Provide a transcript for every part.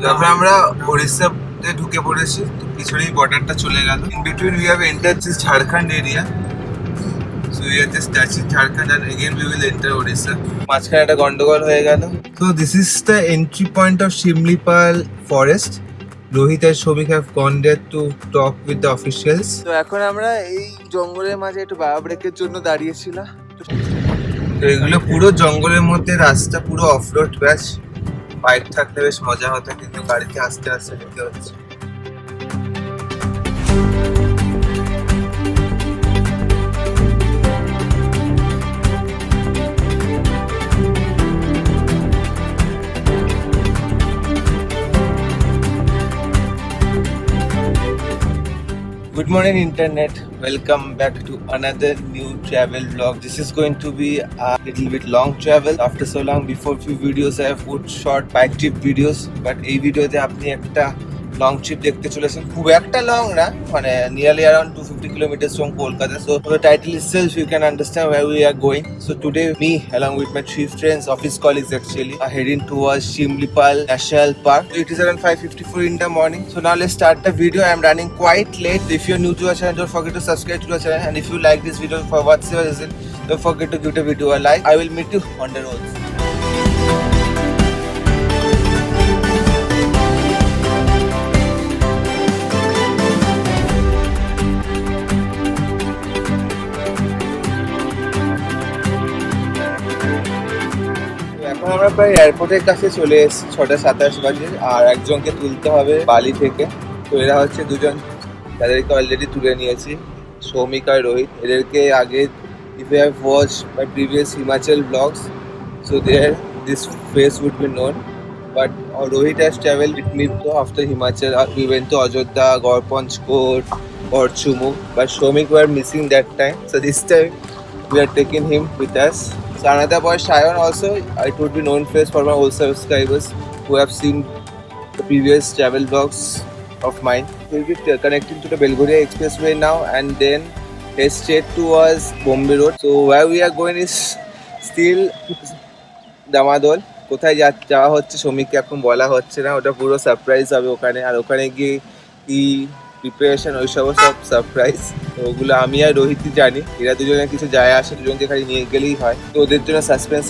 তারপরে আমরা উড়িষ্যাতে ঢুকে পড়েছি, তো পিছনেই বর্ডারটা চলে গেল। In between we have entered this Jharkhand area, so we are just touching Jharkhand and again we will enter Odisha. মাঝখানে একটা গন্ডগোল হয়ে গেল। So this is the entry point of Shimlipal forest. Rohit and Shomik have gone there to talk with the officials. তো এখন আমরা এই জঙ্গলের মাঝে একটু বাবা ব্রেকের জন্য দাঁড়িয়েছিলাম। তো এগুলো পুরো জঙ্গলের মধ্যে রাস্তা, পুরো অফরোড ব্যাচ। বাইক থাকলে বেশ মজা হতো, কিন্তু গাড়িতে আস্তে আস্তে যেতে হচ্ছে। Good morning, internet. Welcome back to another new travel vlog. This is going to be a little bit long travel. After so long, before few videos I have put short bike trip videos, but এই ভিডিওতে আপনি একটা long trip দেখতে চলেছেন। খুব একটা long না, মানে nearly around 250 kilometers from Kolkata. So from the title itself you can understand where we are going. So today me along with my 3 friends, office colleagues actually, are heading towards Shimlipal National Park. So it is around 5:54 in the morning. So now let's start the video. I am running quite late. If you're new to our channel, don't forget to subscribe to our channel, and if you like this video for whatever reason, don't forget to give the video a like. I will meet you on the roads. এখন আমরা প্রায় এয়ারপোর্টের কাছে চলে এসেছি, 6:27 বাজে, আর একজনকে তুলতে হবে বালি থেকে। তো এরা হচ্ছে দুজন, তাদেরকে অলরেডি তুলে নিয়েছি, সৌমিক আর রোহিত। এদেরকে আগে, if you have watched my previous Himachal vlogs, so there this face would be known, but Rohit has traveled with me after Himachal. We went to Ajodhya, Gorpanchkot, Orchumu, but Shomik were missing that time, so this time we are taking him with us. So another boy, Shayan, also, it would be known face for my old subscribers who have seen the previous travel vlogs of mine. We'll be connecting to the Belgorия Expressway now and then head straight towards Bombay Road. So where we are going is still দামাদল। কোথায় যাওয়া হচ্ছে শ্রমিককে এখন বলা হচ্ছে না, ওটা পুরো সারপ্রাইজ হবে ওখানে। আর ওখানে গিয়ে কি প্রিপারেশন, ওই সব সারপ্রাইজ। তো ওগুলো আমি আর রোহিতই জানি, এরা দুজনে কিছু যায় আসে, দুজনকে খালি নিয়ে গেলেই হয়। তো ওদের জন্য সাসপেন্স।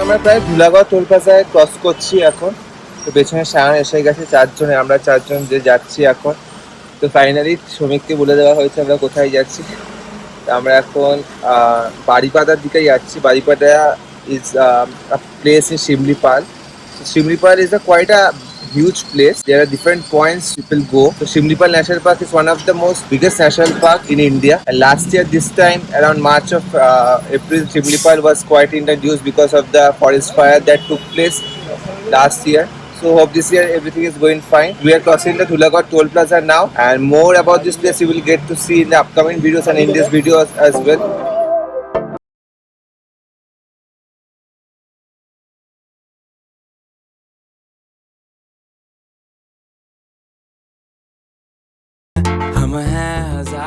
আমরা প্রায় ধুলাগড় টোল প্লাজায় ক্রস করছি এখন। তো পেছনে সায়ন এসে গেছে, চারজনে, আমরা চারজন যে যাচ্ছি এখন। তো ফাইনালি শ্রমিককে বলে দেওয়া হয়েছে আমরা কোথায় যাচ্ছি। আমরা এখন বাড়িপাদার দিকে যাচ্ছি। বাড়িপাদা is a place in Shimlipal. So Shimlipal is a quite a huge place. There are different points people go. So Shimlipal National Park is one of the most biggest national park in India. And last year, this time around March of April, Shimlipal was quite in the news because of the forest fire that took place last year. So hope this year everything is going fine. We are crossing the Dhulagod toll plaza now, and more about this place you will get to see in the upcoming videos and in this video as well.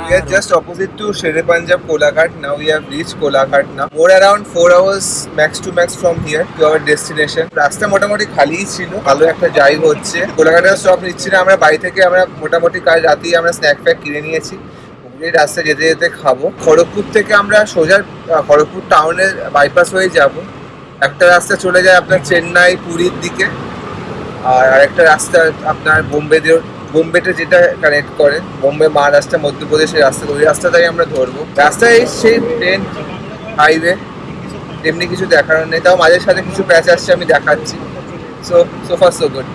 We are just opposite to Shere Punjab Kolaghat. Now we have reached Kolaghat now. More around 4 hours max to max from here to our destination. রাস্তা মোটামুটি খালিই ছিল, ভালো একটা drive হচ্ছে। কোলাঘাটের stop নিচ্ছি না আমরা, বাড়ি থেকে আমরা মোটামুটি কাল রাতেই আমরা স্ন্যাক প্যাক কিনে নিয়েছি। এই রাস্তায় যেতে যেতে খাবো। খড়গপুর থেকে আমরা সোজা খড়গপুর টাউনের বাইপাস হয়ে যাব। একটা রাস্তা চলে যায় আপনার চেন্নাই পুরীর দিকে, আর আরেকটা রাস্তা আপনার বোম্বেতে যেটা কানেক্ট করে বোম্বে মহারাষ্ট্র মধ্যপ্রদেশের রাস্তা, ওই রাস্তাটাই আমরা ধরবো। রাস্তায় সেই ট্রেন হাইওয়ে, এমনি কিছু দেখানোর নেই, তাও মাঝে সাথে কিছু প্যাচ আসছে, আমি দেখাচ্ছি। So far so good.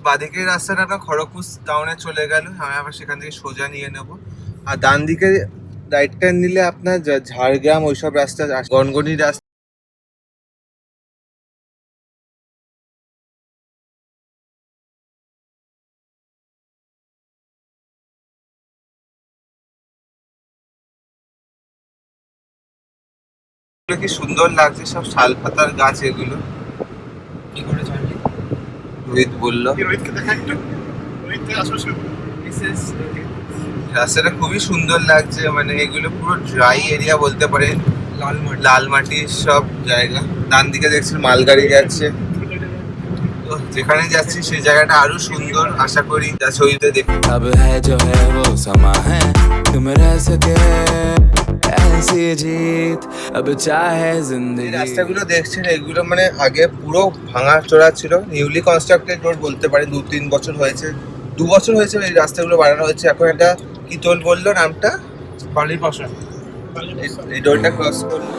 বাঁদিকের রাস্তাটা আপনার খড়গপুর টাউনে চলে গেল, আমি আবার সেখান থেকে সোজা নিয়ে নেব। আর ডান দিকে রাইট টার্ন নিলে আপনার ঝাড়গ্রাম ওইসব রাস্তা, গনগনি রাস্তা কি সুন্দর লাগছে, সব শাল পাতার গাছ এগুলো। কি করে জানলি? রোহিত বললো। রাস্তাটা খুবই সুন্দর লাগছে, মানে এগুলো পুরো ড্রাই এরিয়া বলতে পারেন, লাল মাটির সব জায়গা। ডান দিকে দেখছেন মালগাড়ি যাচ্ছে, তো যেখানে যাচ্ছি সেই জায়গাটা আরো সুন্দর, আশা করি যা ছবিতে দেখি। अब है जो है वो समा है तुम रह सके ऐसी जीत अब चाहे जिंदगी। রাস্তাগুলো দেখছেন এগুলো মানে আগে পুরো ভাঙা চোরা ছিল, নিউলি কনস্ট্রাক্টেড রোড বলতে পারেন। 2-3 বছর হয়েছে, 2 বছর হয়েছে এই রাস্তাগুলো বানানো হয়েছে। এখন এটা কি তোল বললো নামটা, বালির পাশে এই রোডটা ক্রস করলো।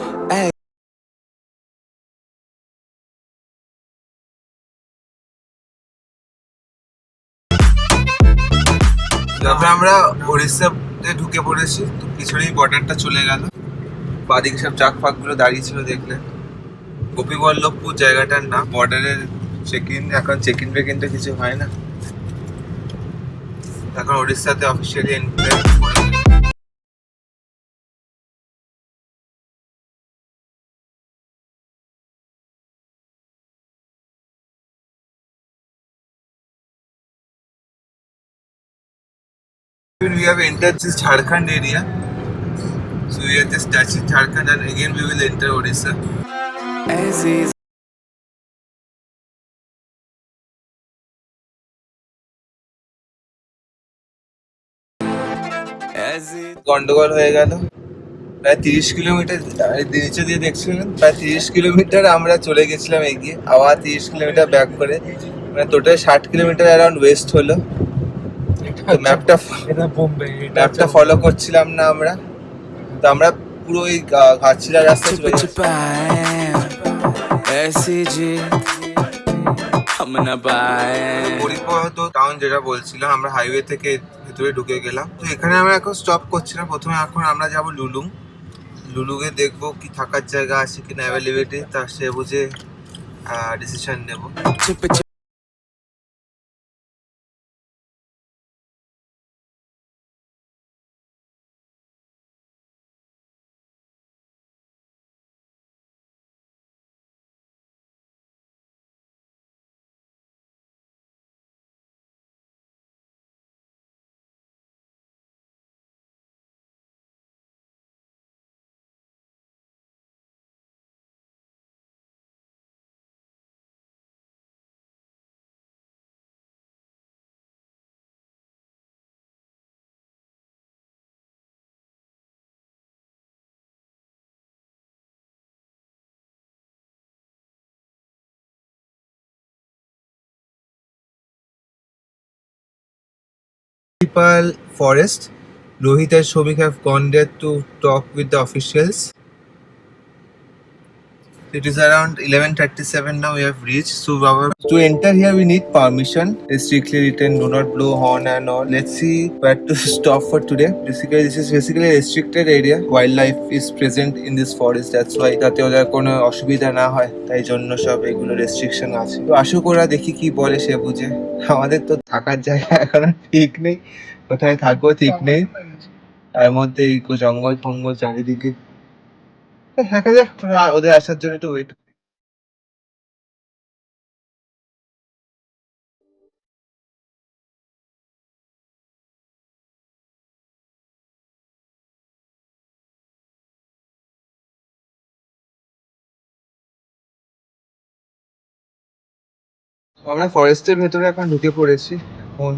তারপরে আমরা উড়িষ্যাতে ঢুকে পড়েছি, তো পিছনেই বর্ডারটা চলে গেল। বাদিকে সব ট্রাক ফাক গুলো দাঁড়িয়ে ছিল দেখলে। গোপীবল্লভপুর জায়গাটার নাম। বর্ডারের চেক ইন, এখন চেক ইন বেক ইনটা কিছু হয় না, এখন উড়িষ্যাতে অফিসিয়ালি এন্ট্রি করে। We have entered this Jharkhand area, so we are just touching Jharkhand and again we will enter Odisha. গন্ডগোল হয়ে গেল, প্রায় 30 কিলোমিটার নিচে দিয়ে দেখছিলেন, প্রায় 30 কিলোমিটার আমরা চলে গেছিলাম এগিয়ে, আবার 30 কিলোমিটার ব্যাক করে, মানে টোটাল 60 কিলোমিটার অ্যারাউন্ড ওয়েস্ট হলো। ম্যাপটা ফলো করছিলাম না আমরা, তো আমরা পুরো ওই ঘাটশিলা রাস্তায় চলে যাচ্ছি। পরিপত টাউন যেটা বলছিলাম, আমরা হাইওয়ে থেকে ভেতরে ঢুকে গেলাম। তো এখানে আমরা এখন স্টপ করছি না, প্রথমে এখন আমরা যাবো লুলুং। লুলুঙে দেখবো কি থাকার জায়গা আছে কিনা অ্যাভেলেবিলিটি, তা সে বুঝে ডিসিশন নেবো। Municipal forest. Rohit and Shomik have gone there to talk with the officials. It is around 11:37 now. We have reached. So to enter here, we need permission. It's strictly written, "Do not blow horn and all." Let's see where to stop for today. Basically, this is basically a restricted area. Wildlife is present in this forest. That's why যাতে ওদের কোনো অসুবিধা না হয়, তাই জন্য সব এগুলো রেস্ট্রিকশন আছে। তো আসুক ওরা, দেখি কি বলে সে বুঝে। আমাদের তো থাকার জায়গা এখন ঠিক নেই, কোথায় থাকবো ঠিক নেই, তার মধ্যে এই জঙ্গল ফঙ্গল চারিদিকে। দেখা যাক, ওদের আসার জন্য একটু ওয়েট। আমরা ফরেস্টের ভেতরে এখন ঢুকে পড়েছি। এখন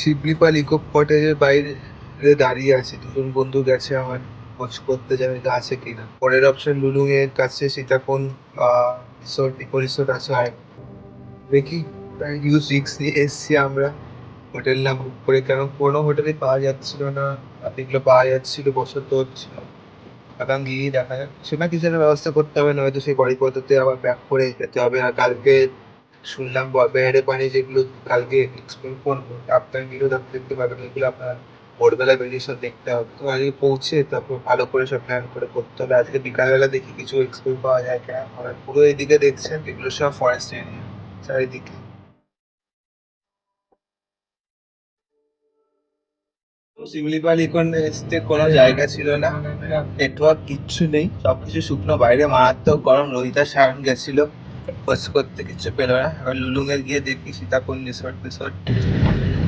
শিবলিপাল ইকো কটেজের বাইরে দাঁড়িয়ে আছে, দুজন বন্ধু গেছে আমার খোঁজ করতে, যাবে আছে কিনা। পরের অপশন লুলুং এর কাছে সীতাকুণ্ড রিসোর্ট, ইকো রিসোর্ট আছে। আর দেখি, হিউজ রিস্ক নিয়ে এসছি আমরা হোটেল না বুক করে, কারণ কোনো হোটেলে পাওয়া যাচ্ছিল না, এগুলো পাওয়া যাচ্ছিল বসত হচ্ছিল। এখন গিয়ে দেখা যাচ্ছে না, কিছু একটা ব্যবস্থা করতে হবে, নয়তো সেই বাড়ি পদ্ধতি আবার ব্যাক করে যেতে হবে। আর কালকে শুনলাম বেহারে পানি যেগুলো কালকে এক্সপ্লোর করবো, আপনার ভিডিও দেখতে পাবেন, এগুলো আপনার ভোরবেলা বেরিয়ে সব দেখতে হবে। তো আজকে পৌঁছে তারপর ভালো করে সব প্ল্যান করে করতে হবে। আজকে বিকালবেলা দেখি কিছু এক্সপ্লোর পাওয়া যায় কিনা। আর পুরো এদিকে দেখছেন এগুলো সব ফরেস্ট এরিয়া চারিদিকে। তো শিমলিপাল ইকোনমিক্সে কোনো জায়গা ছিল না, নেটওয়ার্ক কিচ্ছু নেই, সবকিছু শুকনো, বাইরে মারাত্মক গরম। রোহিতা সায়ন গেছিল খোঁজ করতে, কিছু পেলো না। এবার লুলুঙে গিয়ে দেখি সীতাকুণ্ড রিসর্ট টিসর্ট।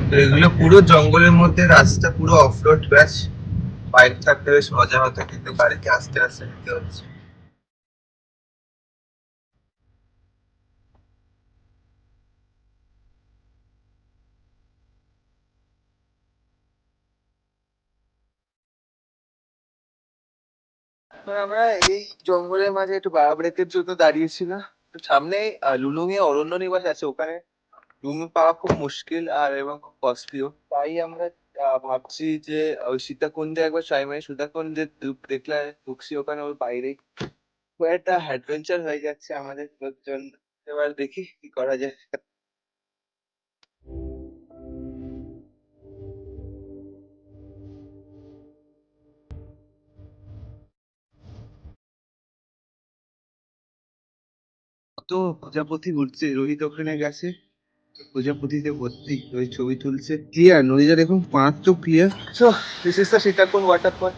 তো এগুলো পুরো জঙ্গলের মধ্যে, রাস্তা পুরো অফরোড ব্যাচ। বাইক থাকতে বেশ মজা হতো, কিন্তু গাড়িতে আস্তে আস্তে নিতে হচ্ছে। তো আমরা এই জঙ্গলের মাঝে একটু বাবা ব্রেকের জন্য দাঁড়িয়েছিলাম। তো সামনে লুলুঙে অরণ্য নিবাস আছে, ওখানে রুম পাওয়া খুব মুশকিল আর এবং খুব কস্টলিও। তাই আমরা ভাবছি যে ওই সীতাকুণ্ডে একবার ট্রাই, মানে সীতাকুণ্ডে দেখলে ঢুকছি ওখানে ওর বাইরেই। খুব একটা অ্যাডভেঞ্চার হয়ে যাচ্ছে আমাদের জন্য। এবার দেখি কি করা যায়। তো প্রজাপতি ঘুরছে, রোহিত ওখানে গেছে, প্রজাপতিতে ভর্তি, ওই ছবি তুলছে। ক্লিয়ার নদীটা দেখুন, পাঁচ তো clear. So this is the Sitakunda waterfall.